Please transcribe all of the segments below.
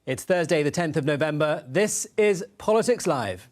It's Thursday, the 10th of November. This is Politics Live.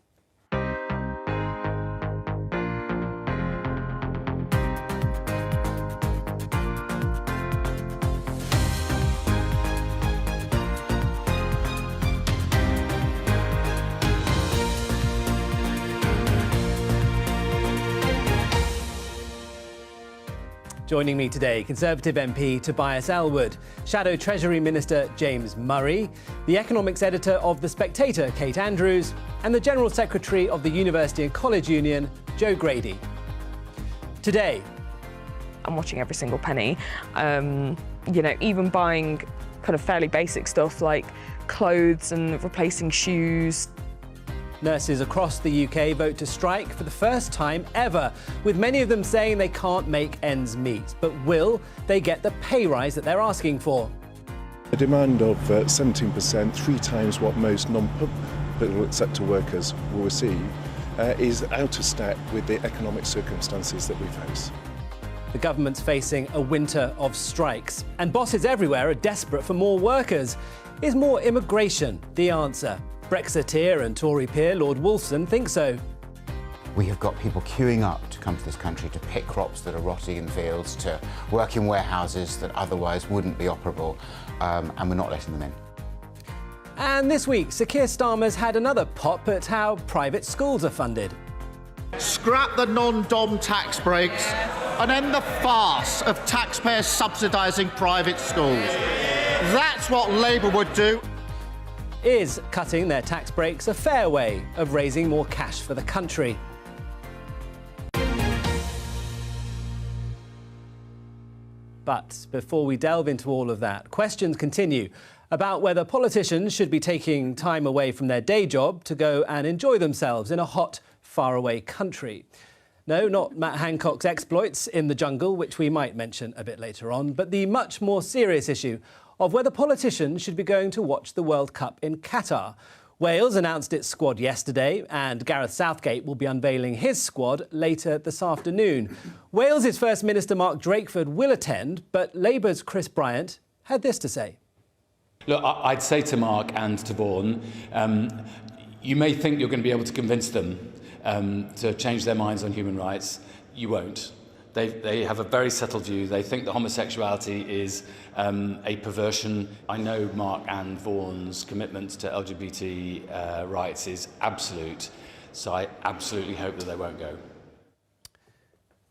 Joining me today, Conservative MP Tobias Ellwood, Shadow Treasury Minister James Murray, the economics editor of The Spectator, Kate Andrews, and the General Secretary of the University and College Union, Joe Grady. Today, I'm watching every single penny. Even buying kind of fairly basic stuff like clothes and replacing shoes. Nurses across the UK vote to strike for the first time ever, with many of them saying they can't make ends meet. But will they get the pay rise that they're asking for? A demand of 17%, 3 times what most non-public sector workers will receive, is out of step with the economic circumstances that we face. The government's facing a winter of strikes, and bosses everywhere are desperate for more workers. Is more immigration the answer? Brexiteer and Tory peer Lord Wolfson thinks so. We have got people queuing up to come to this country to pick crops that are rotting in fields, to work in warehouses that otherwise wouldn't be operable, and we're not letting them in. And this week, Sir Keir Starmer's had another pop at how private schools are funded. Scrap the non-dom tax breaks and end the farce of taxpayers subsidising private schools. That's what Labour would do. Is cutting their tax breaks a fair way of raising more cash for the country? But before we delve into all of that, questions continue about whether politicians should be taking time away from their day job to go and enjoy themselves in a hot, faraway country. No, not Matt Hancock's exploits in the jungle, which we might mention a bit later on, but the much more serious issue of whether politicians should be going to watch the World Cup in Qatar. Wales announced its squad yesterday, and Gareth Southgate will be unveiling his squad later this afternoon. Wales's First Minister Mark Drakeford will attend, but Labour's Chris Bryant had this to say. Look, I'd say to Mark and to Vaughan, you may think you're going to be able to convince them to change their minds on human rights. You won't. They have a very settled view. They think that homosexuality is a perversion. I know Mark and Vaughan's commitment to LGBT rights is absolute, so I absolutely hope that they won't go.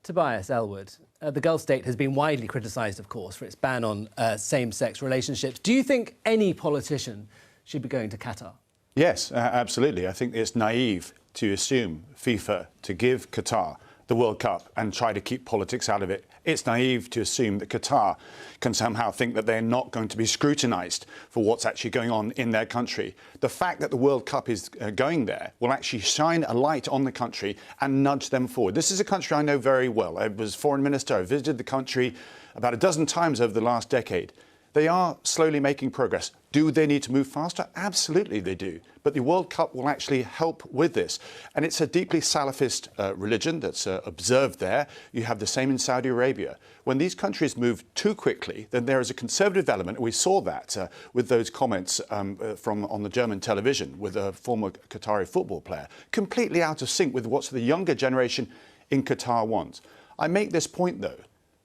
Tobias Ellwood, the Gulf state has been widely criticised, of course, for its ban on same-sex relationships. Do you think any politician should be going to Qatar? Yes, absolutely. I think it's naive to assume FIFA to give Qatar the World Cup and try to keep politics out of it. It's naive to assume that Qatar can somehow think that they're not going to be scrutinised for what's actually going on in their country. The fact that the World Cup is going there will actually shine a light on the country and nudge them forward. This is a country I know very well. I was foreign minister. I visited the country about a dozen times over the last decade. They are slowly making progress. Do they need to move faster? Absolutely they do. But the World Cup will actually help with this. And it's a deeply Salafist religion that's observed there. You have the same in Saudi Arabia. When these countries move too quickly, then there is a conservative element. We saw that with those comments on the German television with a former Qatari football player, completely out of sync with what the younger generation in Qatar wants. I make this point, though,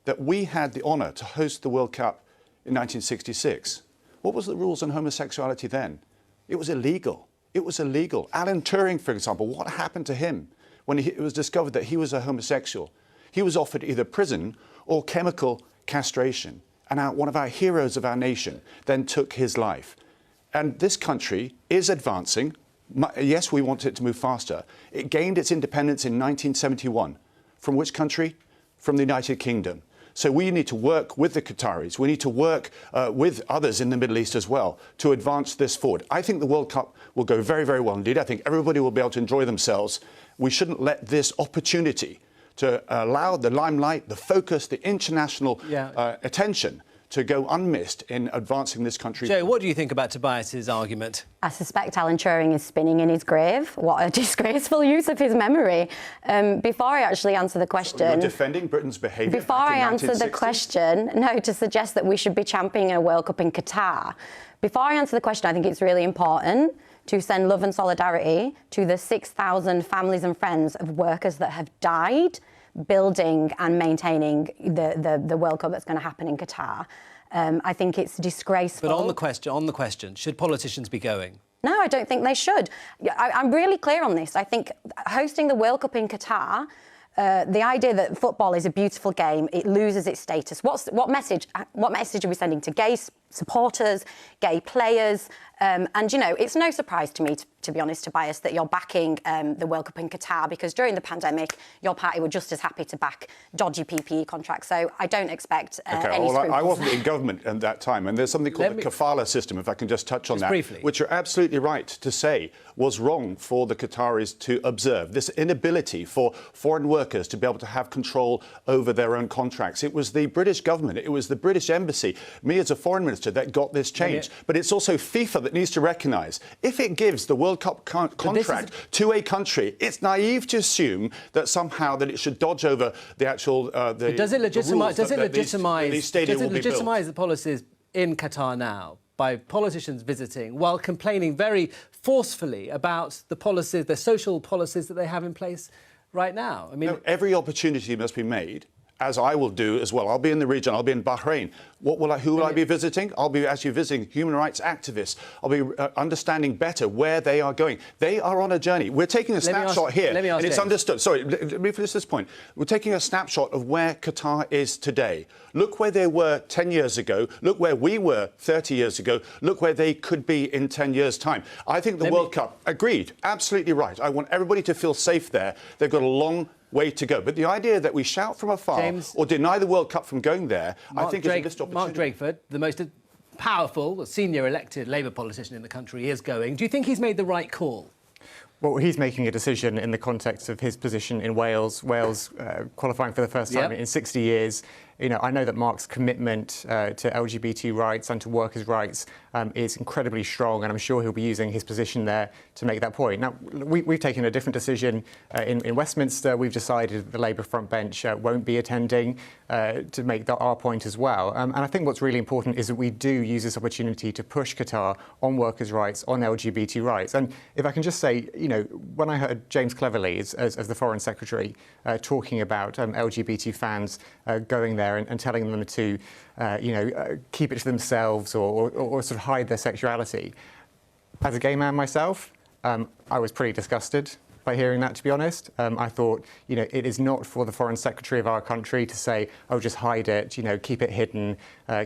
that we had the honour to host the World Cup in 1966. What was the rules on homosexuality then? It was illegal. It was illegal. Alan Turing, for example, what happened to him when it was discovered that he was a homosexual? He was offered either prison or chemical castration. And one of our heroes of our nation then took his life. And this country is advancing. Yes, we want it to move faster. It gained its independence in 1971. From which country? From the United Kingdom. So we need to work with the Qataris. We need to work with others in the Middle East as well to advance this forward. I think the World Cup will go very, very well indeed. I think everybody will be able to enjoy themselves. We shouldn't let this opportunity to allow the limelight, the focus, the international attention to go unmissed in advancing this country. Joe, what do you think about Tobias's argument? I suspect Alan Turing is spinning in his grave. What a disgraceful use of his memory. Before I actually answer the question... You're defending Britain's behaviour Before I answer the question, no, to suggest that we should be championing a World Cup in Qatar. Before I answer the question, I think it's really important to send love and solidarity to the 6,000 families and friends of workers that have died building and maintaining the World Cup that's going to happen in Qatar. I think it's disgraceful. But on the question, should politicians be going? No, I don't think they should. I'm really clear on this. I think hosting the World Cup in Qatar, the idea that football is a beautiful game, it loses its status. What message are we sending to gay supporters, gay players? And, you know, it's no surprise to me, to be honest, Tobias, that you're backing the World Cup in Qatar, because during the pandemic, your party were just as happy to back dodgy PPE contracts. So I don't expect any scruples. I wasn't in government at that time, and there's something called the kafala system, if I can just touch on that, briefly, which you're absolutely right to say was wrong for the Qataris to observe. This inability for foreign workers to be able to have control over their own contracts. It was the British government, it was the British embassy, me as a foreign minister, that got this changed. But it's also FIFA that needs to recognise, if it gives the World Cup contract to a country, it's naive to assume that somehow that it should dodge over the actual does it legitimise the the policies in Qatar now by politicians visiting while complaining very forcefully about the policies, the social policies that they have in place right now? I mean, no, every opportunity must be made, as I will do as well. I'll be in the region, I'll be in Bahrain. Who will I be visiting? I'll be actually visiting human rights activists. I'll be understanding better where they are going. They are on a journey. We're taking a snapshot here, and it's understood. Sorry, let me finish this point. We're taking a snapshot of where Qatar is today. Look where they were 10 years ago. Look where we were 30 years ago. Look where they could be in 10 years' time. I think the World Cup, agreed, absolutely right. I want everybody to feel safe there. They've got a long way to go. But the idea that we shout from afar or deny the World Cup from going there, I think is a missed opportunity. Mark Drakeford, the most powerful, senior elected Labour politician in the country, is going. Do you think he's made the right call? Well, he's making a decision in the context of his position in Wales. Wales qualifying for the first time in 60 years. You know, I know that Mark's commitment to LGBT rights and to workers' rights is incredibly strong, and I'm sure he'll be using his position there to make that point. Now, we've taken a different decision in Westminster. We've decided that the Labour front bench won't be attending to make our point as well. And I think what's really important is that we do use this opportunity to push Qatar on workers' rights, on LGBT rights. And if I can just say, you know, when I heard James Cleverly as the Foreign Secretary talking about LGBT fans going there and telling them to, keep it to themselves or sort of hide their sexuality. As a gay man myself, I was pretty disgusted by hearing that, to be honest. I thought, you know, it is not for the Foreign Secretary of our country to say, oh, just hide it, you know, keep it hidden,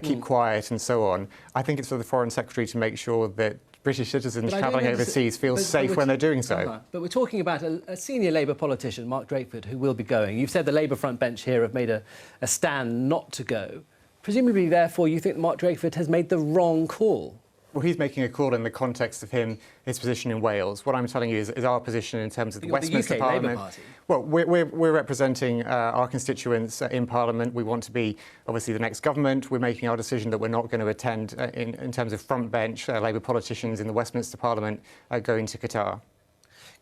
keep quiet and so on. I think it's for the Foreign Secretary to make sure that British citizens travelling overseas feel safe when they're doing so. But we're talking about a senior Labour politician, Mark Drakeford, who will be going. You've said the Labour front bench here have made a stand not to go. Presumably, therefore, you think Mark Drakeford has made the wrong call. Well, he's making a call in the context of his position in Wales. What I'm telling you is our position in terms of the Westminster Parliament. Well, we're representing our constituents in Parliament. We want to be, obviously, the next government. We're making our decision that we're not going to attend, in terms of front bench Labour politicians in the Westminster Parliament going to Qatar.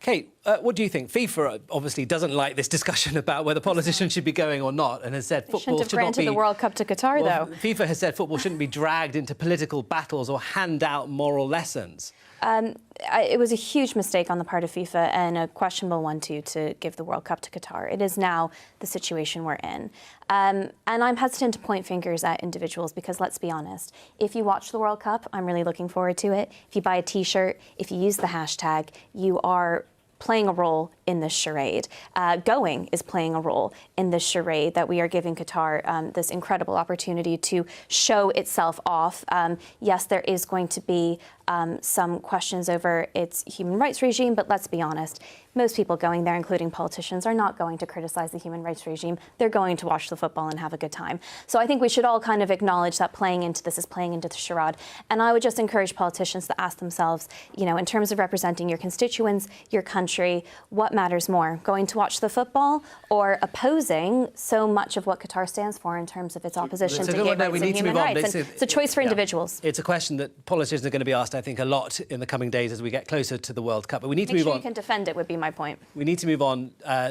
Kate, what do you think? FIFA obviously doesn't like this discussion about whether politicians should be going or not, and has said football should not be... Shouldn't have granted the World Cup to Qatar, though. FIFA has said football shouldn't be dragged into political battles or hand out moral lessons. It was a huge mistake on the part of FIFA and a questionable one, too, to give the World Cup to Qatar. It is now the situation we're in. And I'm hesitant to point fingers at individuals because, let's be honest, if you watch the World Cup, I'm really looking forward to it. If you buy a T-shirt, if you use the hashtag, you are playing a role in this charade. Going is playing a role in this charade that we are giving Qatar this incredible opportunity to show itself off. Yes, there is going to be some questions over its human rights regime, but let's be honest, most people going there, including politicians, are not going to criticize the human rights regime. They're going to watch the football and have a good time. So I think we should all kind of acknowledge that playing into this is playing into the charade. And I would just encourage politicians to ask themselves, you know, in terms of representing your constituents, your country, what matters more, going to watch the football or opposing so much of what Qatar stands for in terms of its opposition to gay rights and human rights? And it's a choice for individuals. It's a question that politicians are going to be asked, I think, a lot in the coming days as we get closer to the World Cup. But we need to move on. You can defend it would be my point. We need to move on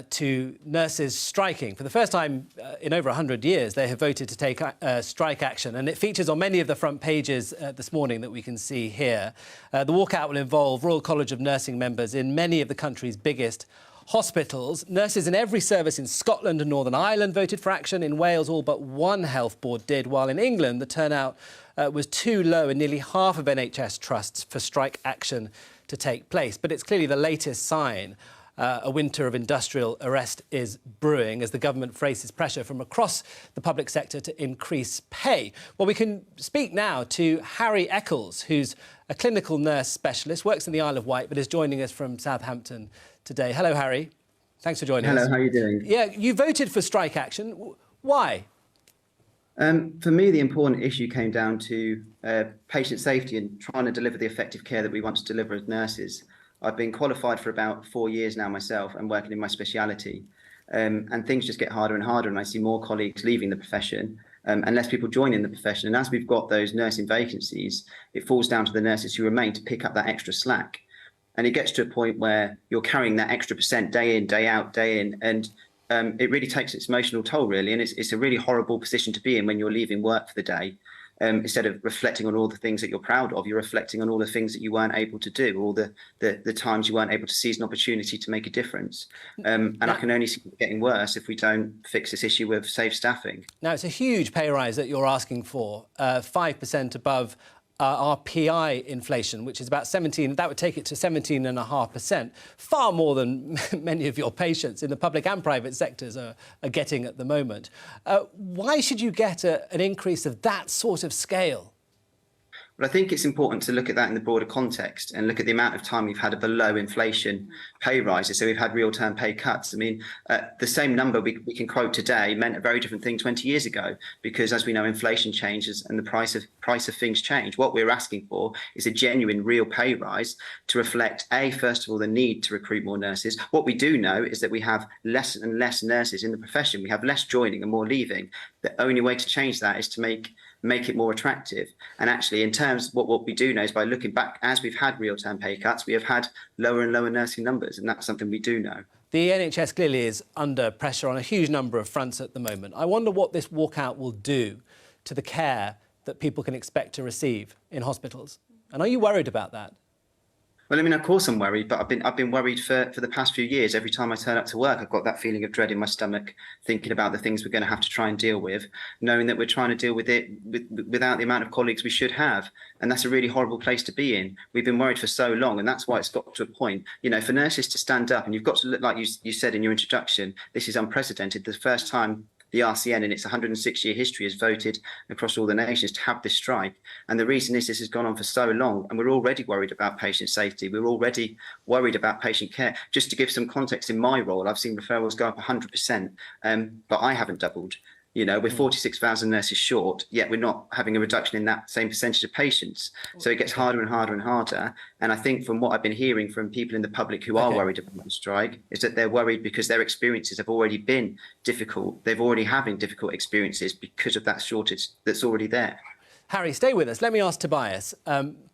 to nurses striking. For the first time in over 100 years, they have voted to take strike action, and it features on many of the front pages this morning that we can see here. The walkout will involve Royal College of Nursing members in many of the country's biggest hospitals. Nurses in every service in Scotland and Northern Ireland voted for action. In Wales, all but one health board did, while in England, the turnout was too low in nearly half of NHS trusts for strike action to take place. But it's clearly the latest sign a winter of industrial arrest is brewing as the government faces pressure from across the public sector to increase pay. Well, we can speak now to Harry Eccles, who's a clinical nurse specialist, works in the Isle of Wight, but is joining us from Southampton today. Hello, Harry. Thanks for joining us. Hello, how are you doing? Yeah, you voted for strike action. Why? For me, the important issue came down to patient safety and trying to deliver the effective care that we want to deliver as nurses. I've been qualified for about 4 years now myself and working in my speciality. And things just get harder and harder, and I see more colleagues leaving the profession and less people joining the profession. And as we've got those nursing vacancies, it falls down to the nurses who remain to pick up that extra slack. And it gets to a point where you're carrying that extra percent day in, day out, day in, and it really takes its emotional toll, really. And it's a really horrible position to be in when you're leaving work for the day. Instead of reflecting on all the things that you're proud of, you're reflecting on all the things that you weren't able to do, all the times you weren't able to seize an opportunity to make a difference. And I can only see it getting worse if we don't fix this issue with safe staffing. Now, it's a huge pay rise that you're asking for, 5% above RPI inflation, which is about 17, that would take it to 17.5%, far more than many of your patients in the public and private sectors are getting at the moment. Why should you get an increase of that sort of scale? But I think it's important to look at that in the broader context and look at the amount of time we've had a below inflation pay rises. So we've had real term pay cuts. I mean, the same number we can quote today meant a very different thing 20 years ago, because as we know, inflation changes and the price of things change. What we're asking for is a genuine real pay rise to reflect, first of all, the need to recruit more nurses. What we do know is that we have less and less nurses in the profession. We have less joining and more leaving. The only way to change that is to make it more attractive. And actually, in terms of what we do know is by looking back, as we've had real-term pay cuts, we have had lower and lower nursing numbers, and that's something we do know. The NHS clearly is under pressure on a huge number of fronts at the moment. I wonder what this walkout will do to the care that people can expect to receive in hospitals. And are you worried about that? Well, I mean, of course I'm worried, but I've been worried for the past few years. Every time I turn up to work, I've got that feeling of dread in my stomach, thinking about the things we're going to have to try and deal with, knowing that we're trying to deal with it without the amount of colleagues we should have. And that's a really horrible place to be in. We've been worried for so long, and that's why it's got to a point, you know, for nurses to stand up, and you've got to look, like you said in your introduction, this is unprecedented. The first time the RCN in its 106-year history has voted across all the nations to have this strike. And the reason is this has gone on for so long, and we're already worried about patient safety. We're already worried about patient care. Just to give some context, in my role, I've seen referrals go up 100%, but I haven't doubled. You know, we're 46,000 nurses short, yet we're not having a reduction in that same percentage of patients. So it gets harder and harder and harder. And I think from what I've been hearing from people in the public who are worried about the strike is that they're worried because their experiences have already been difficult. They're already having difficult experiences because of that shortage that's already there. Harry, stay with us. Let me ask Tobias.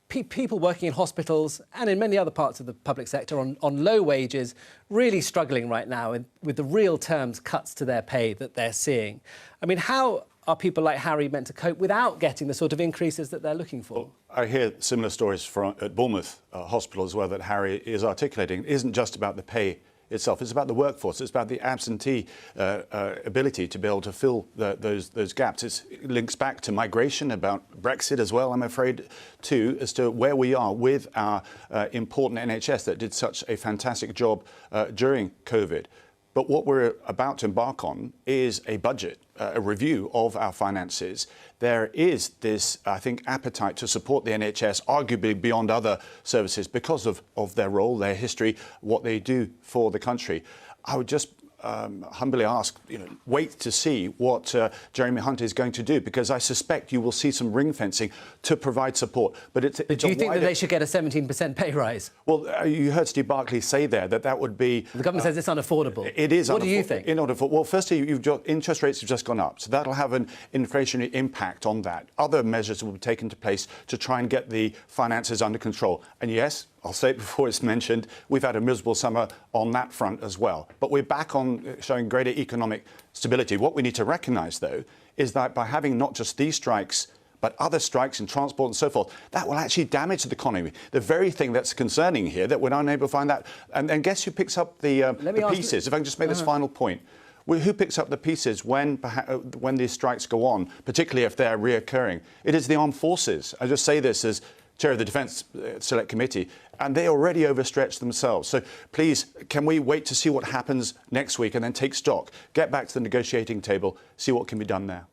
People working in hospitals and in many other parts of the public sector on low wages really struggling right now with the real terms cuts to their pay that they're seeing. I mean, how are people like Harry meant to cope without getting the sort of increases that they're looking for? Well, I hear similar stories at Bournemouth Hospital as well that Harry is articulating. It isn't just about the pay itself. It's about the workforce. It's about the absentee ability to be able to fill those gaps. It links back to migration, about Brexit as well, I'm afraid, too, as to where we are with our important NHS that did such a fantastic job during COVID. But what we're about to embark on is a budget, a review of our finances. There is this, I think, appetite to support the NHS, arguably beyond other services, because of their role, their history, what they do for the country. I would just humbly ask, wait to see what Jeremy Hunt is going to do, because I suspect you will see some ring fencing to provide support. But do you think that they should get a 17% pay rise? Well, you heard Steve Barclay say there that would be... The government says it's unaffordable. It is. What do you think? Well, firstly, interest rates have just gone up, so that'll have an inflationary impact on that. Other measures will be taken into place to try and get the finances under control. And yes, I'll say it before it's mentioned, we've had a miserable summer on that front as well. But we're back on showing greater economic stability. What we need to recognise, though, is that by having not just these strikes, but other strikes in transport and so forth, that will actually damage the economy. The very thing that's concerning here, that we're unable to find that. And guess who picks up the pieces? If I can just make this final point. Who picks up the pieces when these strikes go on, particularly if they're reoccurring? It is the armed forces. I just say this as chair of the Defence Select Committee, and they already overstretched themselves. So please, can we wait to see what happens next week and then take stock, get back to the negotiating table, see what can be done there?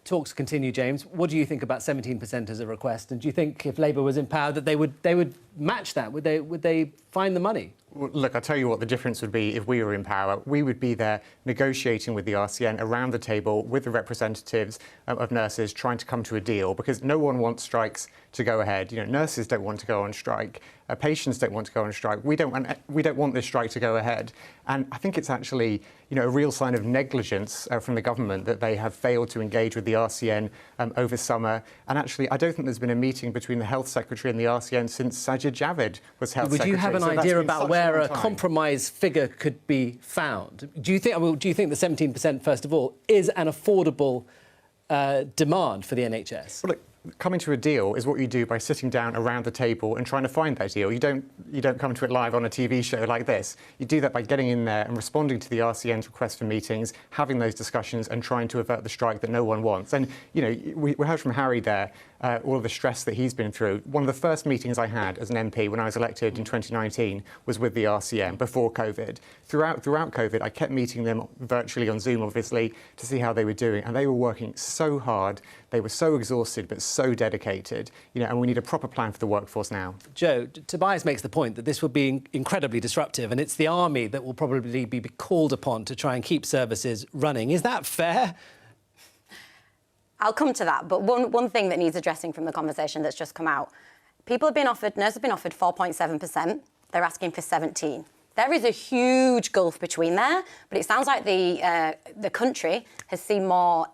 Talks continue, James. What do you think about 17% as a request? And do you think if Labour was in power that they would match that? Would they find the money? Well, look, I'll tell you what the difference would be if we were in power. We would be there negotiating with the RCN around the table with the representatives of nurses, trying to come to a deal, because no one wants strikes to go ahead. Nurses don't want to go on strike. Patients don't want to go on strike. We don't want this strike to go ahead. And I think it's actually, a real sign of negligence from the government that they have failed to engage with the RCN over summer. And actually, I don't think there's been a meeting between the Health Secretary and the RCN since Sajid Javid was Health Secretary. Would you have an idea about where a compromise figure could be found? Do you think the 17%, first of all, is an affordable demand for the NHS? Well, look, coming to a deal is what you do by sitting down around the table and trying to find that deal. You don't come to it live on a TV show like this. You do that by getting in there and responding to the RCN's request for meetings, having those discussions and trying to avert the strike that no one wants. And, we heard from Harry there all of the stress that he's been through. One of the first meetings I had as an MP when I was elected in 2019 was with the RCN before COVID. Throughout COVID, I kept meeting them virtually on Zoom, obviously, to see how they were doing. And they were working so hard. They were so exhausted, but so dedicated. And we need a proper plan for the workforce now. Joe, Tobias makes the point that this will be incredibly disruptive, and it's the army that will probably be called upon to try and keep services running. Is that fair? I'll come to that, but one thing that needs addressing from the conversation that's just come out. Nurses have been offered 4.7%. They're asking for 17%. There is a huge gulf between there, but it sounds like the country has seen more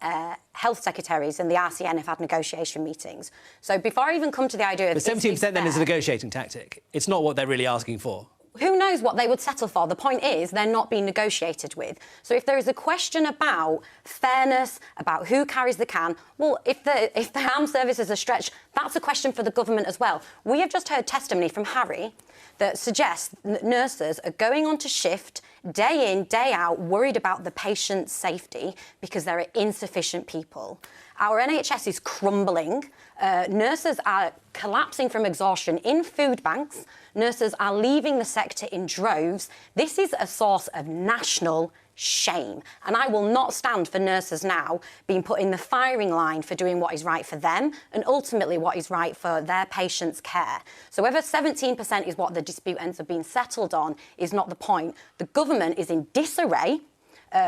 health secretaries and the RCN have had negotiation meetings. So before I even come to the idea of... The 17% then is a negotiating tactic. It's not what they're really asking for. Who knows what they would settle for? The point is they're not being negotiated with. So if there is a question about fairness, about who carries the can, well, if the armed services are stretched, that's a question for the government as well. We have just heard testimony from Harry that suggests that nurses are going on to shift day in, day out, worried about the patient's safety because there are insufficient people. Our NHS is crumbling. Nurses are collapsing from exhaustion in food banks. Nurses are leaving the sector in droves. This is a source of national shame. And I will not stand for nurses now being put in the firing line for doing what is right for them and ultimately what is right for their patients' care. So whether 17% is what the dispute ends up being settled on is not the point. The government is in disarray.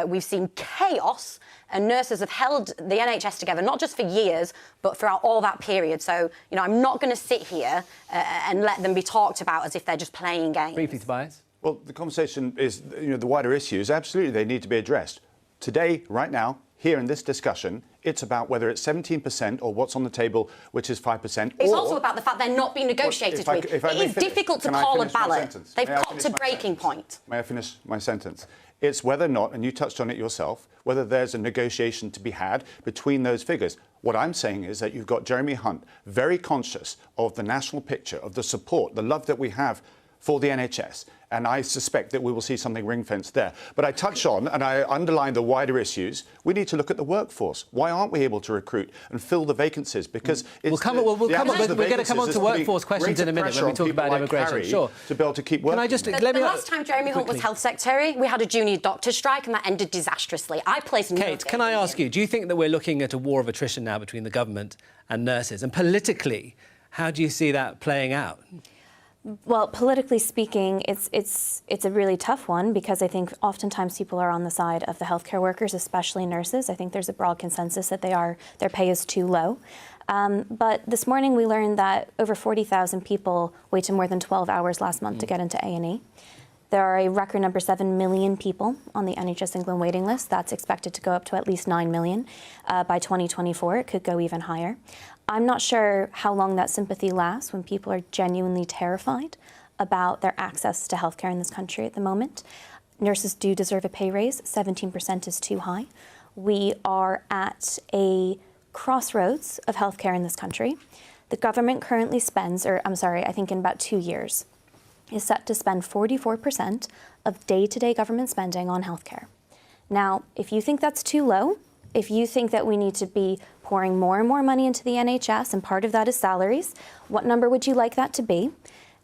We've seen chaos, and nurses have held the NHS together, not just for years, but throughout all that period. So, I'm not going to sit here and let them be talked about as if they're just playing games. Briefly, Tobias. Well, the conversation is, the wider issues, absolutely, they need to be addressed. Today, right now, here in this discussion, it's about whether it's 17% or what's on the table, which is 5%. It's also about the fact they're not being negotiated with. It is difficult to call a ballot. They've got to breaking point. May I finish my sentence? It's whether or not, and you touched on it yourself, whether there's a negotiation to be had between those figures. What I'm saying is that you've got Jeremy Hunt very conscious of the national picture, of the support, the love that we have for the NHS. And I suspect that we will see something ring-fenced there. But I touch on, and I underline the wider issues, we need to look at the workforce. Why aren't we able to recruit and fill the vacancies? Because we're going to come on to workforce questions in a minute when we talk about immigration. Sure. To be able to keep working. The last time Jeremy Hunt was Health Secretary, we had a junior doctor strike and that ended disastrously. I placed no Kate, can I ask you, do you think that we're looking at a war of attrition now between the government and nurses? And politically, how do you see that playing out? Well, politically speaking, it's a really tough one because I think oftentimes people are on the side of the healthcare workers, especially nurses. I think there's a broad consensus that their pay is too low. But this morning we learned that over 40,000 people waited more than 12 hours last month to get into A&E. There are a record number 7 million people on the NHS England waiting list. That's expected to go up to at least 9 million by 2024. It could go even higher. I'm not sure how long that sympathy lasts when people are genuinely terrified about their access to healthcare in this country at the moment. Nurses do deserve a pay raise. 17% is too high. We are at a crossroads of healthcare in this country. The government currently spends, I think in about 2 years, is set to spend 44% of day-to-day government spending on healthcare. Now, if you think that's too low, if you think that we need to be pouring more and more money into the NHS, and part of that is salaries, what number would you like that to be?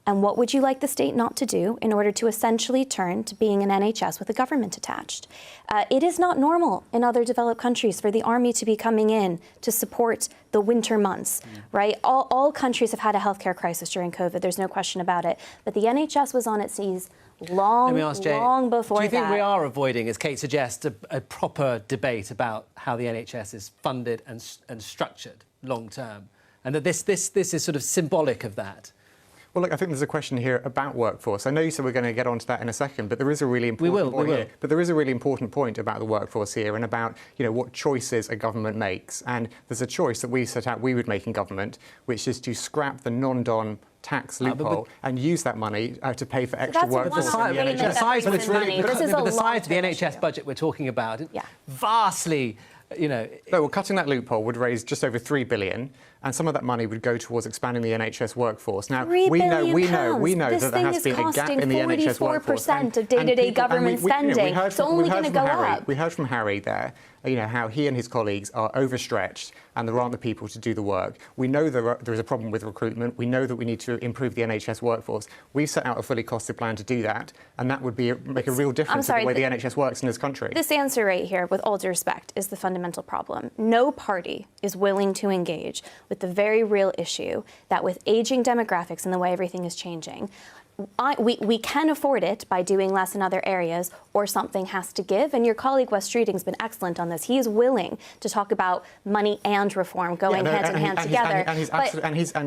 And what would you like the state not to do in order to essentially turn to being an NHS with a government attached? It is not normal in other developed countries for the army to be coming in to support the winter months, right? All countries have had a healthcare crisis during COVID, there's no question about it. But the NHS was on its knees long before that. Do you think we are avoiding, as Kate suggests, a proper debate about how the NHS is funded and structured long term? And that this is sort of symbolic of that? Well, look, I think there's a question here about workforce. I know you said we're going to get onto that in a second, but there is a really important point here. But there is a really important point about the workforce here and about, what choices a government makes. And there's a choice that we set out we would make in government, which is to scrap the non-dom tax loophole and use that money to pay for extra workforce in the NHS. The size of the NHS budget we're talking about, vastly, No, well, cutting that loophole would raise just over £3 billion, and some of that money would go towards expanding the NHS workforce. Now, we know that there has been a gap in the NHS workforce. 44% of day-to-day government spending. It's only going to go up. We heard from Harry there, how he and his colleagues are overstretched and there aren't the people to do the work. We know there is a problem with recruitment. We know that we need to improve the NHS workforce. We've set out a fully costed plan to do that, and that would make a real difference in the way the NHS works in this country. This answer right here, with all due respect, is the fundamental problem. No party is willing to engage with the very real issue that with aging demographics and the way everything is changing, we can afford it by doing less in other areas, or something has to give. And your colleague Wes Streeting's been excellent on this. He is willing to talk about money and reform going hand in hand together.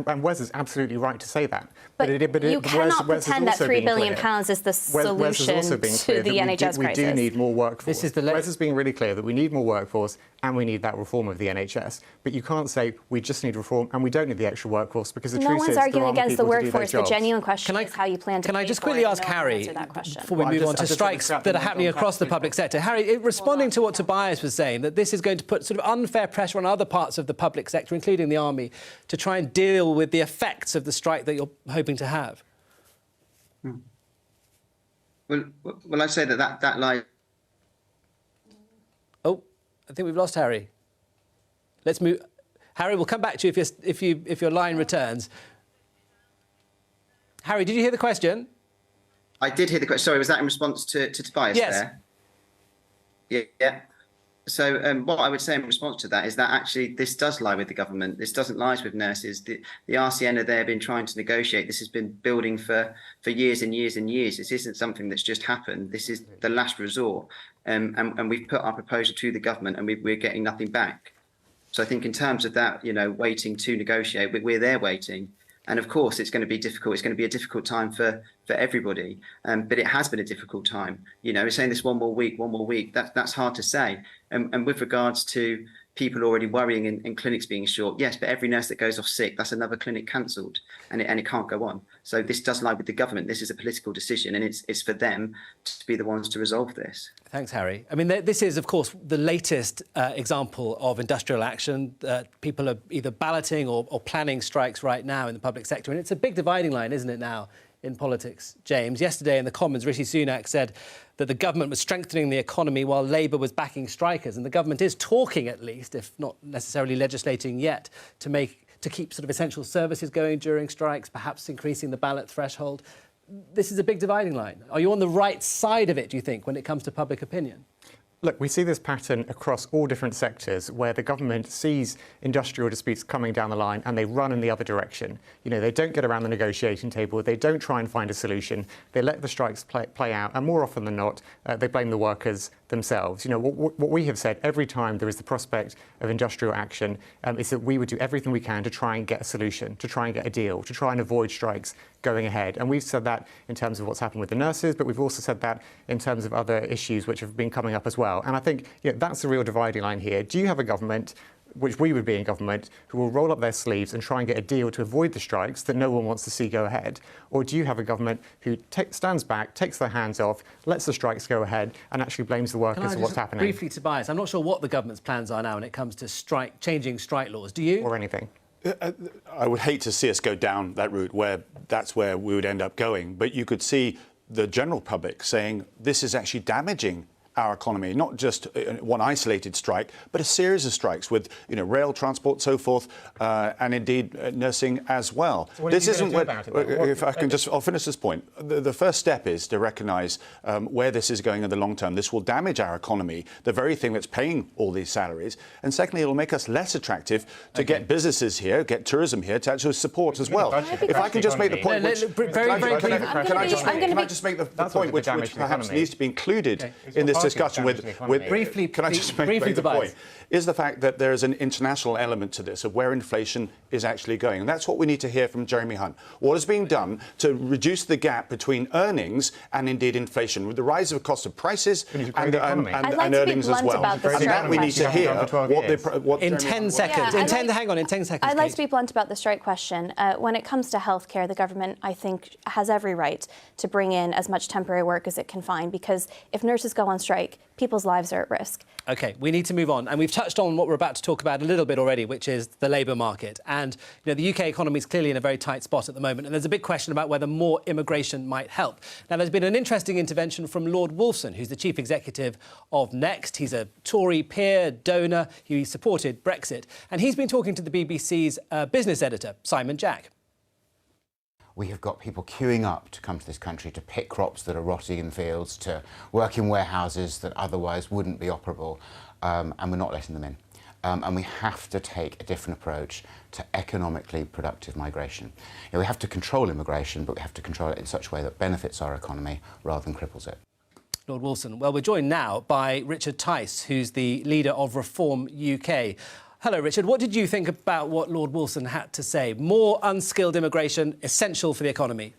And Wes is absolutely right to say that. But you cannot pretend that £3 billion is the solution to the NHS crisis. We do need more workforce. Wes is being really clear that we need more workforce and we need that reform of the NHS. But you can't say we just need reform and we don't need the extra workforce, because the truth is there aren't people to do their jobs. No one's arguing against the workforce. The genuine question is how you plan to Can I just quickly ask Harry, before we move on to strikes that are happening across the public sector? Harry, responding to what Tobias was saying, that this is going to put sort of unfair pressure on other parts of the public sector, including the army, to try and deal with the effects of the strike that you're hoping to have. Well, I say that lies. Oh, I think we've lost Harry. Let's move. Harry, we'll come back to you if your line returns. Harry, did you hear the question? I did hear the question. Sorry, was that in response to Tobias there? Yeah. So what I would say in response to that is that actually this does lie with the government. This doesn't lie with nurses. The RCN are there, been trying to negotiate. This has been building for years and years and years. This isn't something that's just happened. This is the last resort. And we've put our proposal to the government and we're getting nothing back. So I think in terms of that, waiting to negotiate, we're there waiting. And of course, it's going to be difficult. It's going to be a difficult time for everybody. But it has been a difficult time. We're saying this one more week. That's hard to say. And with regards to people already worrying and clinics being short, yes, but every nurse that goes off sick, that's another clinic cancelled, and it can't go on. So this does lie with the government. This is a political decision, and it's for them to be the ones to resolve this. Thanks, Harry. I mean, this is, of course, the latest example of industrial action. People are either balloting or planning strikes right now in the public sector, and it's a big dividing line, isn't it, now, in politics, James? Yesterday in the Commons, Rishi Sunak said that the government was strengthening the economy while Labour was backing strikers, and the government is talking, at least, if not necessarily legislating yet, to keep sort of essential services going during strikes, perhaps increasing the ballot threshold. This is a big dividing line. Are you on the right side of it, do you think, when it comes to public opinion? Look, we see this pattern across all different sectors where the government sees industrial disputes coming down the line and they run in the other direction. You know, they don't get around the negotiating table, they don't try and find a solution, they let the strikes play out, and more often than not, they blame the workers themselves. You know, what we have said every time there is the prospect of industrial action is that we would do everything we can to try and get a solution, to try and get a deal, to try and avoid strikes going ahead. And we've said that in terms of what's happened with the nurses, but we've also said that in terms of other issues which have been coming up as well. And I think that's the real dividing line here. Do you have a government, which we would be in government, who will roll up their sleeves and try and get a deal to avoid the strikes that no one wants to see go ahead? Or do you have a government who stands back, takes their hands off, lets the strikes go ahead and actually blames the workers for what's happening? Briefly, Tobias, I'm not sure what the government's plans are now when it comes to changing strike laws. Do you? Or anything. I would hate to see us go down that route where that's where we would end up going. But you could see the general public saying this is actually damaging our economy, not just one isolated strike, but a series of strikes with, you know, rail transport, so forth, and indeed nursing as well. So what this are you isn't going to what. do about it, if I can I'll finish this point. The first step is to recognise where this is going in the long term. This will damage our economy, the very thing that's paying all these salaries, and secondly, it will make us less attractive to get businesses here, get tourism here, to actually support as well. If I can just make the point, can I just make the point which perhaps needs to be included in this discussion briefly, can I just make the point, is the fact that there is an international element to this of where inflation is actually going. And that's what we need to hear from Jeremy Hunt. What is being done to reduce the gap between earnings and indeed inflation, with the rise of the cost of prices and earnings as well. And that we need to hear what in 10 seconds. Hang on, in 10 seconds. I'd like to be blunt about the strike question. When it comes to healthcare, the government, I think, has every right to bring in as much temporary work as it can find, because if nurses go on strike, people's lives are at risk. OK, we need to move on. And we've touched on what we're about to talk about a little bit already, which is the labour market. And, you know, the UK economy is clearly in a very tight spot at the moment. And there's a big question about whether more immigration might help. Now, there's been an interesting intervention from Lord Wolfson, who's the chief executive of Next. He's a Tory peer, donor. He supported Brexit. And he's been talking to the BBC's business editor, Simon Jack. We have got people queuing up to come to this country to pick crops that are rotting in fields, to work in warehouses that otherwise wouldn't be operable, and we're not letting them in. And we have to take a different approach to economically productive migration. You know, we have to control immigration, but we have to control it in such a way that benefits our economy rather than cripples it. Lord Wolfson. Well, we're joined now by Richard Tice, who's the leader of Reform UK. Hello, Richard. What did you think about what Lord Wolfson had to say? More unskilled immigration, essential for the economy.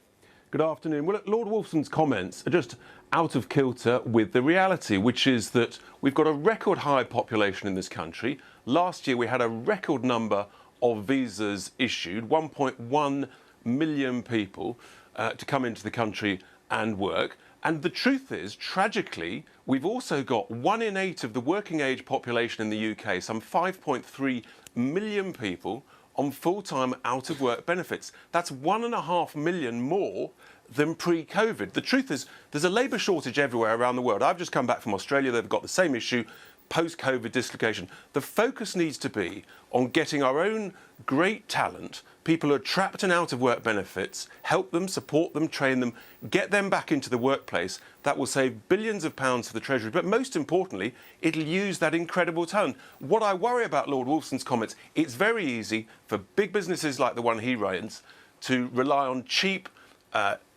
Good afternoon. Well, Lord Wolfson's comments are just out of kilter with the reality, which is that we've got a record high population in this country. Last year, we had a record number of visas issued, 1.1 million people to come into the country and work. And the truth is, tragically, we've also got 1 in 8 of the working age population in the UK, some 5.3 million people on full-time out-of-work benefits. That's 1.5 million more than pre-COVID. The truth is, there's a labour shortage everywhere around the world. I've just come back from Australia. They've got the same issue, post-COVID dislocation. The focus needs to be on getting our own great talent, people who are trapped in out-of-work benefits, help them, support them, train them, get them back into the workplace. That will save billions of pounds for the Treasury. But most importantly, it'll use that incredible talent. What I worry about Lord Wolfson's comments, it's very easy for big businesses like the one he runs to rely on cheap,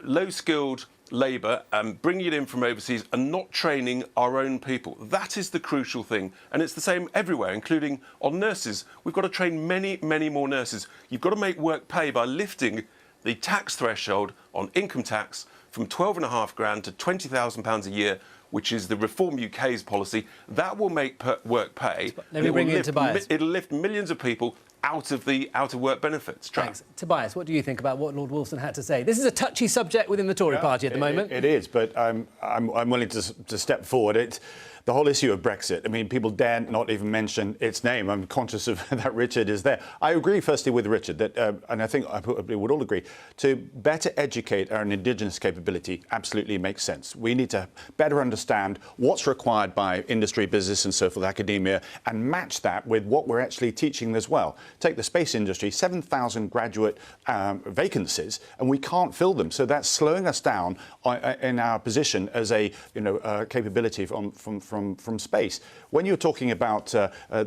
low-skilled labour and bringing it in from overseas and not training our own people. That is the crucial thing. And it's the same everywhere, including on nurses. We've got to train many, many more nurses. You've got to make work pay by lifting the tax threshold on income tax from 12.5 grand to £20,000 a year, which is the Reform UK's policy. That will make work pay. Let me bring in Tobias. It'll lift millions of people out of work benefits. Thanks. Tobias, what do you think about what Lord Wolfson had to say? This is a touchy subject within the Tory party at the moment. It is, but I'm willing to step forward. The whole issue of Brexit, I mean, people dare not even mention its name. I'm conscious of that Richard is there. I agree, firstly, with Richard, that, and I think I probably would all agree, to better educate our indigenous capability absolutely makes sense. We need to better understand what's required by industry, business and so forth, academia, and match that with what we're actually teaching as well. Take the space industry, 7,000 graduate vacancies, and we can't fill them. So that's slowing us down in our position as a capability from from space. When you're talking about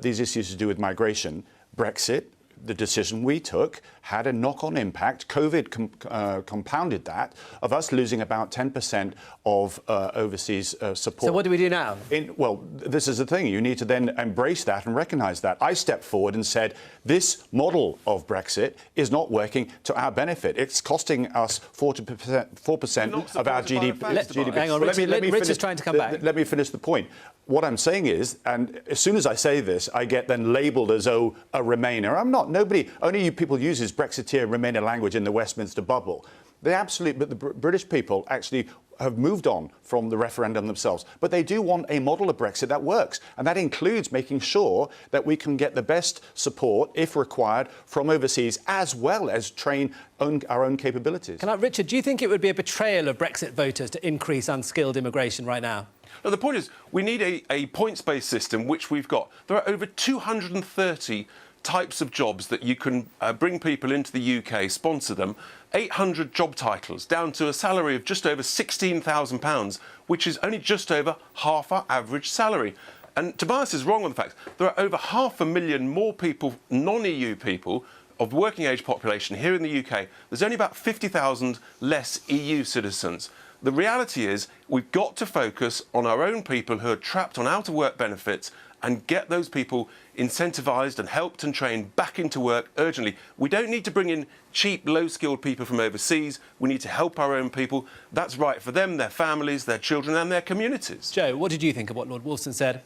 these issues to do with migration, Brexit, the decision we took had a knock-on impact. COVID compounded that, of us losing about 10% of overseas support. So what do we do now? Well, this is the thing. You need to then embrace that and recognise that. I stepped forward and said, this model of Brexit is not working to our benefit. It's costing us 4% of our GDP. Hang on, Rich is trying to come back. Let me finish the point. What I'm saying is, and as soon as I say this, I get then labelled as, oh, a Remainer. I'm not. Nobody, only you people uses Brexiteer Remainer language in the Westminster bubble. But the British people actually have moved on from the referendum themselves. But they do want a model of Brexit that works. And that includes making sure that we can get the best support, if required, from overseas, as well as train our own capabilities. Richard, do you think it would be a betrayal of Brexit voters to increase unskilled immigration right now? No, the point is, we need a points-based system, which we've got. There are over 230 types of jobs that you can bring people into the UK, sponsor them, 800 job titles, down to a salary of just over £16,000, which is only just over half our average salary. And Tobias is wrong on the fact there are over 500,000 more people, non-EU people, of working age population here in the UK. There's only about 50,000 less EU citizens. The reality is we've got to focus on our own people who are trapped on out-of-work benefits and get those people incentivised and helped and trained back into work urgently. We don't need to bring in cheap, low-skilled people from overseas. We need to help our own people. That's right for them, their families, their children and their communities. Joe, what did you think of what Lord Wolfson said?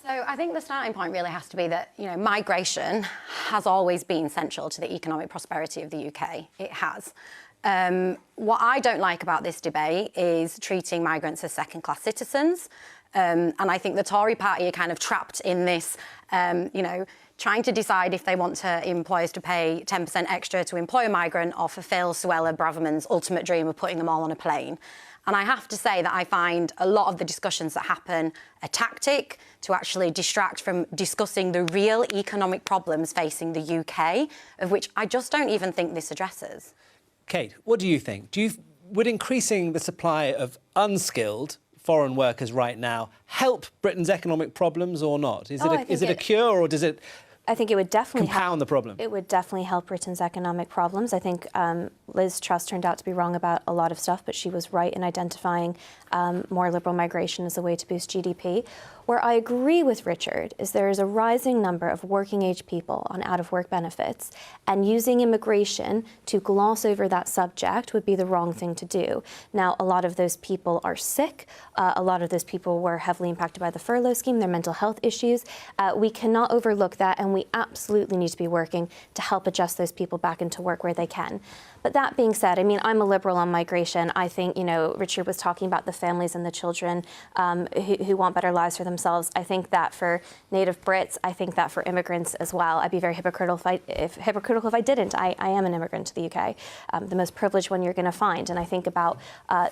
So I think the starting point really has to be that, migration has always been central to the economic prosperity of the UK. It has. What I don't like about this debate is treating migrants as second-class citizens. And I think the Tory party are kind of trapped in this, trying to decide if they want employers to pay 10% extra to employ a migrant or fulfil Suella Braverman's ultimate dream of putting them all on a plane. And I have to say that I find a lot of the discussions that happen a tactic to actually distract from discussing the real economic problems facing the UK, of which I just don't even think this addresses. Kate, what do you think? Would increasing the supply of unskilled foreign workers right now help Britain's economic problems or not? Is it a cure, or does it I think it would definitely compound the problem? It would definitely help Britain's economic problems. I think Liz Truss turned out to be wrong about a lot of stuff, but she was right in identifying more liberal migration as a way to boost GDP. Where I agree with Richard is there is a rising number of working-age people on out-of-work benefits, and using immigration to gloss over that subject would be the wrong thing to do. Now, a lot of those people are sick. A lot of those people were heavily impacted by the furlough scheme, their mental health issues. We cannot overlook that, and we absolutely need to be working to help adjust those people back into work where they can. But that being said, I mean, I'm a liberal on migration. I think, Richard was talking about the families and the children who want better lives for themselves. I think that for native Brits, I think that for immigrants as well. I'd be very hypocritical if I didn't. I am an immigrant to the UK, the most privileged one you're going to find. And I think about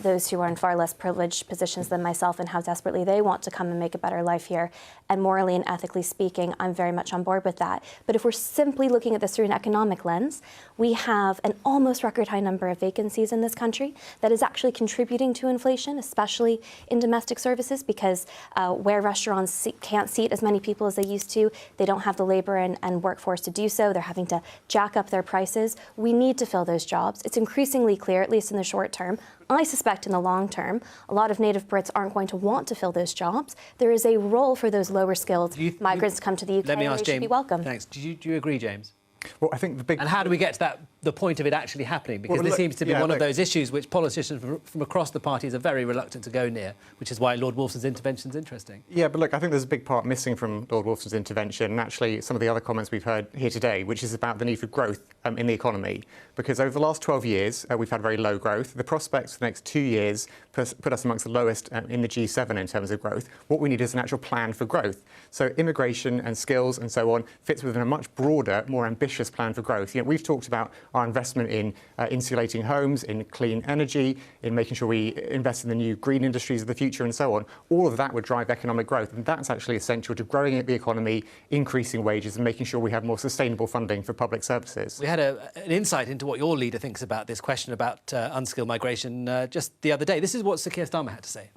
those who are in far less privileged positions than myself and how desperately they want to come and make a better life here. And morally and ethically speaking, I'm very much on board with that. But if we're simply looking at this through an economic lens, we have an almost record high number of vacancies in this country that is actually contributing to inflation, especially in domestic services, because where restaurants can't seat as many people as they used to, they don't have the labor and workforce to do so. They're having to jack up their prices. We need to fill those jobs. It's increasingly clear, at least in the short term. I suspect in the long term, a lot of native Brits aren't going to want to fill those jobs. There is a role for those lower skilled migrants to come to the UK. Let me ask James. Should be welcome. Thanks. Do you agree, James? Well, I think the big... And how do we get to the point of it actually happening? Because this seems to be one of those issues which politicians from across the parties are very reluctant to go near, which is why Lord Wolfson's intervention is interesting. Yeah, but look, I think there's a big part missing from Lord Wolfson's intervention, and actually some of the other comments we've heard here today, which is about the need for growth in the economy. Because over the last 12 years, we've had very low growth. The prospects for the next 2 years put us amongst the lowest in the G7 in terms of growth. What we need is an actual plan for growth. So immigration and skills and so on fits within a much broader, more ambitious plan for growth. We've talked about our investment in insulating homes, in clean energy, in making sure we invest in the new green industries of the future and so on. All of that would drive economic growth, and that's actually essential to growing the economy, increasing wages and making sure we have more sustainable funding for public services. We had an insight into what your leader thinks about this question about unskilled migration just the other day. This is what Sir Keir Starmer had to say.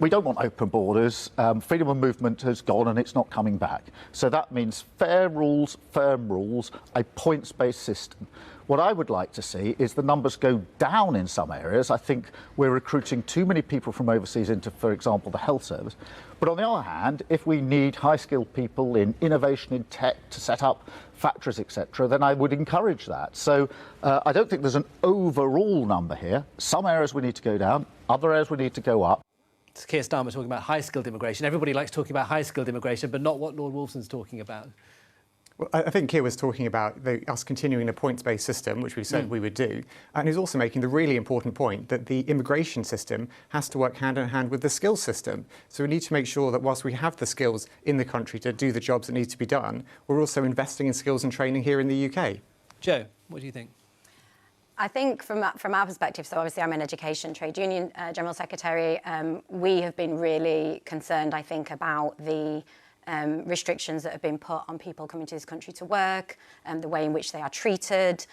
we don't want open borders. Freedom of movement has gone and it's not coming back. So that means fair rules, firm rules, a points-based system. What I would like to see is the numbers go down in some areas. I think we're recruiting too many people from overseas into, for example, the health service. But on the other hand, if we need high-skilled people in innovation in tech to set up factories, etc., then I would encourage that. So I don't think there's an overall number here. Some areas we need to go down, other areas we need to go up. It's Keir Starmer talking about high-skilled immigration. Everybody likes talking about high-skilled immigration, but not what Lord Wolfson's talking about. Well, I think Keir was talking about us continuing a points-based system, which we said we would do. And he's also making the really important point that the immigration system has to work hand in hand with the skills system. So we need to make sure that whilst we have the skills in the country to do the jobs that need to be done, we're also investing in skills and training here in the UK. Jo, what do you think? I think from our perspective, so obviously I'm an education trade union general secretary, we have been really concerned, I think, about the restrictions that have been put on people coming to this country to work, the way in which they are treated,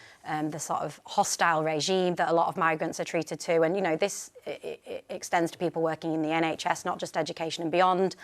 the sort of hostile regime that a lot of migrants are treated to. And, you know, this it extends to people working in the NHS, not just education and beyond.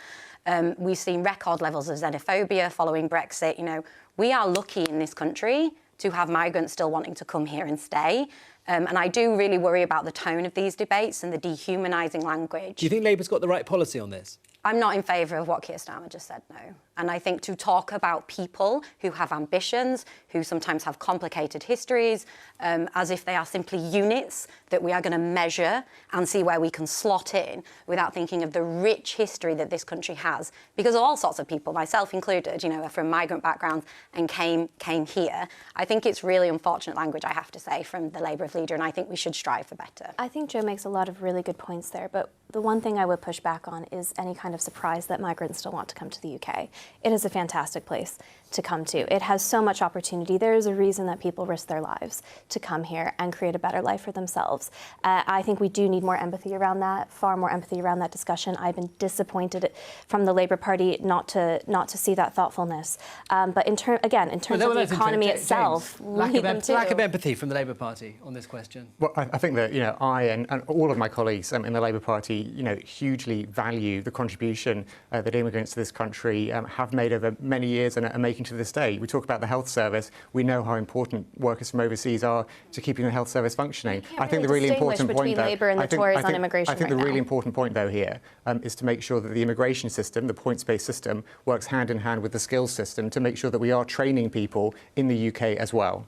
We've seen record levels of xenophobia following Brexit. You know, we are lucky in this country to have migrants still wanting to come here and stay. And I do really worry about the tone of these debates and the dehumanising language. Do you think Labour's got the right policy on this? I'm not in favour of what Keir Starmer just said, no. And I think to talk about people who have ambitions, who sometimes have complicated histories, as if they are simply units that we are going to measure and see where we can slot in without thinking of the rich history that this country has. Because all sorts of people, myself included, you know, are from migrant backgrounds and came here. I think it's really unfortunate language, I have to say, from the Labour leader, and I think we should strive for better. I think Jo makes a lot of really good points there, but the one thing I would push back on is any kind of surprise that migrants still want to come to the UK. It is a fantastic place to come to. It has so much opportunity. There is a reason that people risk their lives to come here and create a better life for themselves. I think we do need more empathy around that, far more empathy around that discussion. I've been disappointed from the Labour Party not to see that thoughtfulness. But in terms of the economy itself, lack of empathy from the Labour Party on this question. Well, I think that, you know, I and all of my colleagues in the Labour Party, you know, hugely value the contribution that immigrants to this country have made over many years and are making to this day. We talk about the health service. We know how important workers from overseas are to keeping the health service functioning. I think the really important point, though, Labour and the Tories on immigration I think the really important point, though, here is to make sure that the immigration system, the points-based system, works hand in hand with the skills system to make sure that we are training people in the UK as well.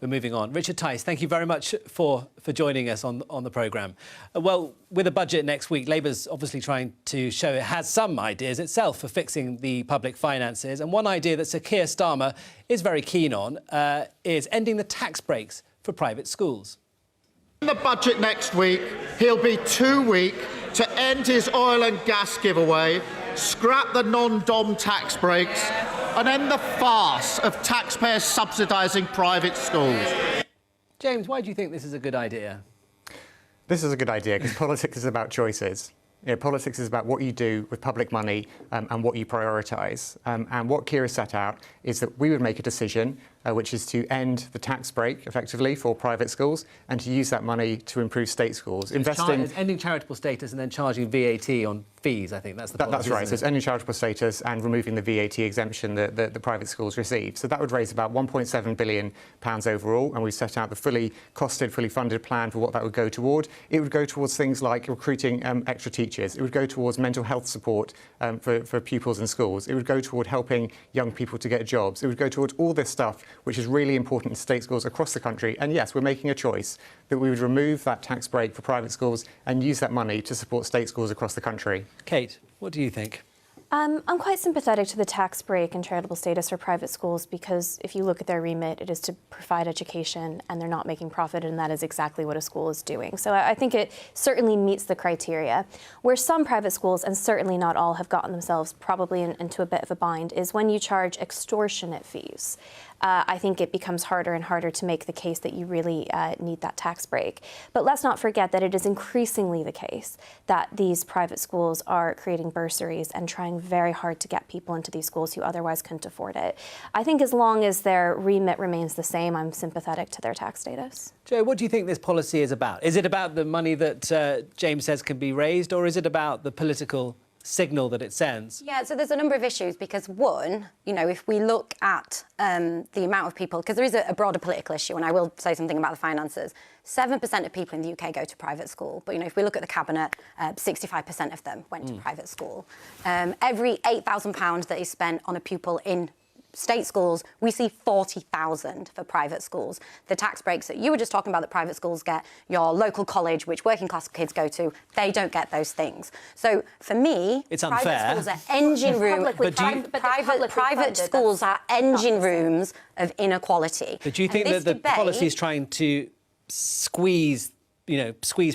We're moving on. Richard Tice, thank you very much for joining us on the programme. Well, with a budget next week, Labour's obviously trying to show it has some ideas itself for fixing the public finances. And one idea that Sir Keir Starmer is very keen on is ending the tax breaks for private schools. In the budget next week, he'll be too weak to end his oil and gas giveaway, scrap the non-dom tax breaks, and end the farce of taxpayers subsidising private schools. James, why do you think this is a good idea? This is a good idea because politics is about choices. You know, politics is about what you do with public money and what you prioritise. And what Keir has set out is that we would make a decision which is to end the tax break, effectively, for private schools and to use that money to improve state schools. It's ending charitable status and then charging VAT on fees, I think. That's the policy. That's right. So it's ending charitable status and removing the VAT exemption that the private schools receive. So that would raise about £1.7 billion overall, and we set out the fully costed, fully funded plan for what that would go toward. It would go towards things like recruiting extra teachers. It would go towards mental health support for pupils in schools. It would go toward helping young people to get jobs. It would go towards all this stuff which is really important in state schools across the country. And yes, we're making a choice that we would remove that tax break for private schools and use that money to support state schools across the country. Kate, what do you think? I'm quite sympathetic to the tax break and charitable status for private schools because if you look at their remit, it is to provide education and they're not making profit, and that is exactly what a school is doing. So I think it certainly meets the criteria. Where some private schools, and certainly not all, have gotten themselves probably into a bit of a bind is when you charge extortionate fees. I think it becomes harder and harder to make the case that you really need that tax break. But let's not forget that it is increasingly the case that these private schools are creating bursaries and trying very hard to get people into these schools who otherwise couldn't afford it. I think as long as their remit remains the same, I'm sympathetic to their tax status. Joe, what do you think this policy is about? Is it about the money that James says can be raised, or is it about the political signal that it sends? Yeah, so there's a number of issues because, one, you know, if we look at the amount of people, because there is a broader political issue, and I will say something about the finances, 7% of people in the UK go to private school. But, you know, if we look at the Cabinet, 65% of them went to private school. Every £8,000 that is spent on a pupil in state schools, we see 40,000 for private schools. The tax breaks that you were just talking about that private schools get, your local college, which working class kids go to, they don't get those things. So for me, it's unfair. Private schools are engine rooms. Private schools are engine rooms of inequality. But do you think that the policy is trying to squeeze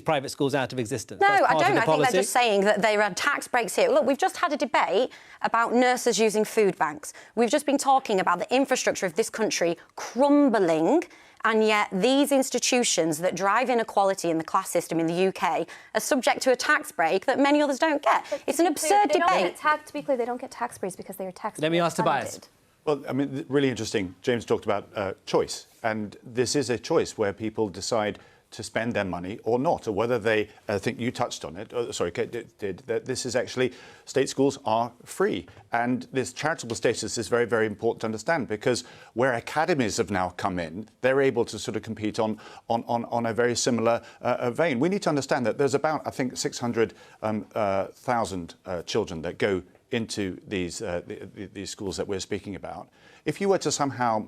private schools out of existence? No, I don't. I think they're just saying that there are tax breaks here. Look, we've just had a debate about nurses using food banks. We've just been talking about the infrastructure of this country crumbling, and yet these institutions that drive inequality in the class system in the UK are subject to a tax break that many others don't get. It's an absurd debate. To be clear, they don't get tax breaks because they are tax. Let me ask Tobias. Well, I mean, really interesting. James talked about choice, and this is a choice where people decide to spend their money or not, or whether they, I think you touched on it, sorry, Kate did, that this is actually, state schools are free. And this charitable status is very, very important to understand, because where academies have now come in, they're able to sort of compete on a very similar vein. We need to understand that there's about, I think, 600,000 children that go into these schools that we're speaking about. If you were to somehow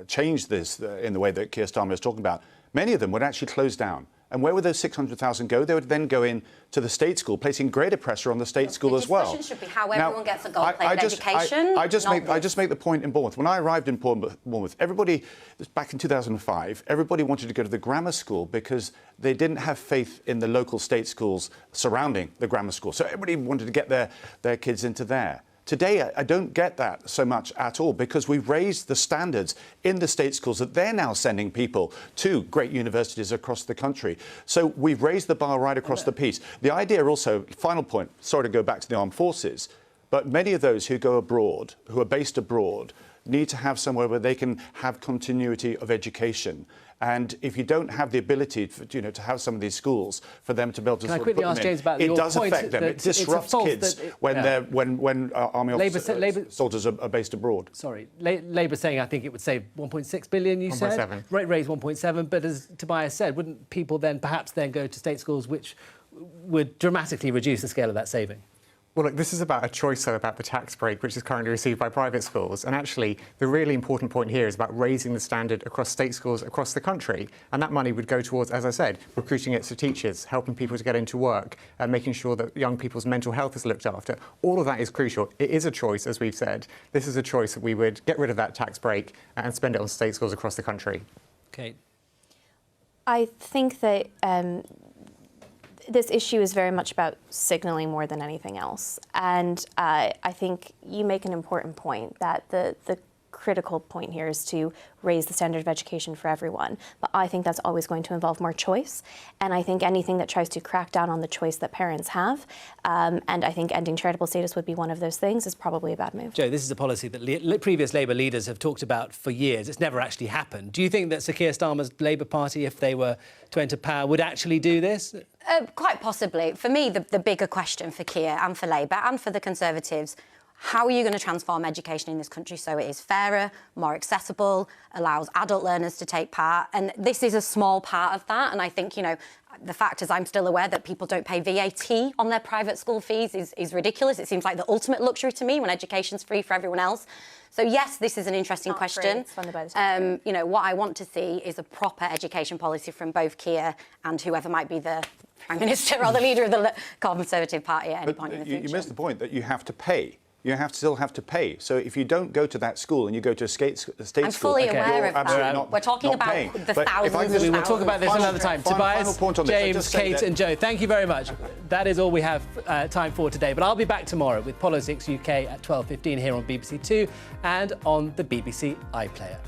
change this in the way that Keir Starmer is talking about, many of them would actually close down. And where would those 600,000 go? They would then go in to the state school, placing greater pressure on the state school as well. The discussion should be how everyone gets a gold-plated education. I just make the point in Bournemouth. When I arrived in Bournemouth, everybody, back in 2005, everybody wanted to go to the grammar school because they didn't have faith in the local state schools surrounding the grammar school. So everybody wanted to get their kids into there. Today, I don't get that so much at all, because we've raised the standards in the state schools that they're now sending people to great universities across the country. So we've raised the bar right across the piece. The idea also, final point, sorry to go back to the armed forces, but many of those who go abroad, who are based abroad, need to have somewhere where they can have continuity of education. And if you don't have the ability, to have some of these schools for them to be able to, Can I quickly ask James about your point? It does affect them. It disrupts kids when army officers, soldiers are based abroad. Sorry, Labour saying I think it would save 1.6 billion. You said 1.7. Raise 1.7, but as Tobias said, wouldn't people then perhaps go to state schools, which would dramatically reduce the scale of that saving? Well, look, this is about a choice, though, about the tax break, which is currently received by private schools. And actually, the really important point here is about raising the standard across state schools across the country. And that money would go towards, as I said, recruiting extra teachers, helping people to get into work, and making sure that young people's mental health is looked after. All of that is crucial. It is a choice, as we've said. This is a choice that we would get rid of that tax break and spend it on state schools across the country. Kate. I think that this issue is very much about signalling more than anything else. And I think you make an important point that the critical point here is to raise the standard of education for everyone. But I think that's always going to involve more choice. And I think anything that tries to crack down on the choice that parents have, and I think ending charitable status would be one of those things, is probably a bad move. Joe, this is a policy that previous Labour leaders have talked about for years. It's never actually happened. Do you think that Sir Keir Starmer's Labour Party, if they were to enter power, would actually do this? Quite possibly. For me, the bigger question for Keir and for Labour and for the Conservatives, how are you going to transform education in this country so it is fairer, more accessible, allows adult learners to take part? And this is a small part of that. And I think, the fact is I'm still aware that people don't pay VAT on their private school fees is ridiculous. It seems like the ultimate luxury to me when education's free for everyone else. So, yes, this is an interesting question. It's funded by the what I want to see is a proper education policy from both Keir and whoever might be the Prime Minister or the leader of the Conservative Party at any point in the future. You missed the point that you have to pay you still have to pay. So if you don't go to that school and you go to a state school, I'm fully aware of that. We're talking about paying. the thousands. We will talk about this another time. Tobias, James, Kate and Joe, thank you very much. That is all we have time for today. But I'll be back tomorrow with Politics UK at 12:15 here on BBC Two and on the BBC iPlayer.